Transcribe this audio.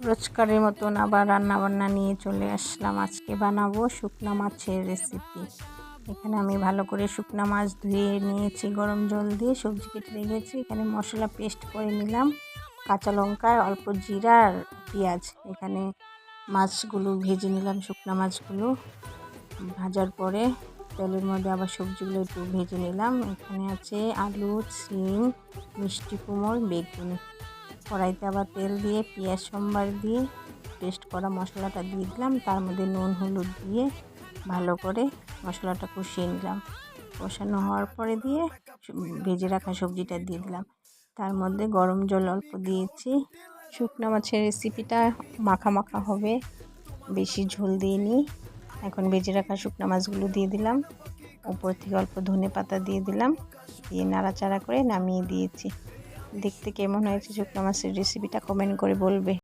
রোজকারের মতন আবার রান্নাবান্না নিয়ে চলে আসলাম। আজকে বানাবো শুকনা মাছের রেসিপি। এখানে আমি ভালো করে শুকনা মাছ ধুয়ে নিয়েছি, গরম জল দিয়ে সবজি কেটে রেখেছি। এখানে মশলা পেস্ট করে নিলাম, কাঁচা লঙ্কা, অল্প জিরা আর পেঁয়াজ। এখানে মাছগুলো ভেজে নিলাম, শুকনা মাছগুলো ভাজার পরে তেলের মধ্যে আবার সবজিগুলো একটু ভেজে নিলাম। এখানে আছে আলু, সিম, মিষ্টি কুমড়, বেগুন। কড়াইতে আবার তেল দিয়ে পেঁয়াজ সম্বার দিয়ে পেস্ট করা মশলাটা দিয়ে দিলাম। তার মধ্যে নুন হলুদ দিয়ে ভালো করে মশলাটা কষিয়ে নিলাম। কষানো হওয়ার পরে দিয়ে ভেজে রাখা সবজিটা দিয়ে দিলাম। তার মধ্যে গরম জল অল্প দিয়েছি। শুকনো মাছের রেসিপিটা মাখা মাখা হবে, বেশি ঝোল দিইনি। এখন ভেজে রাখা শুকনো মাছগুলো দিয়ে দিলাম, উপর থেকে অল্প ধনে পাতা দিয়ে দিলাম, দিয়ে নাড়াচাড়া করে নামিয়ে দিয়েছি। দেখতে কেমন হয়েছে শুকনো মাছের রেসিপিটা কমেন্ট করে বলবে।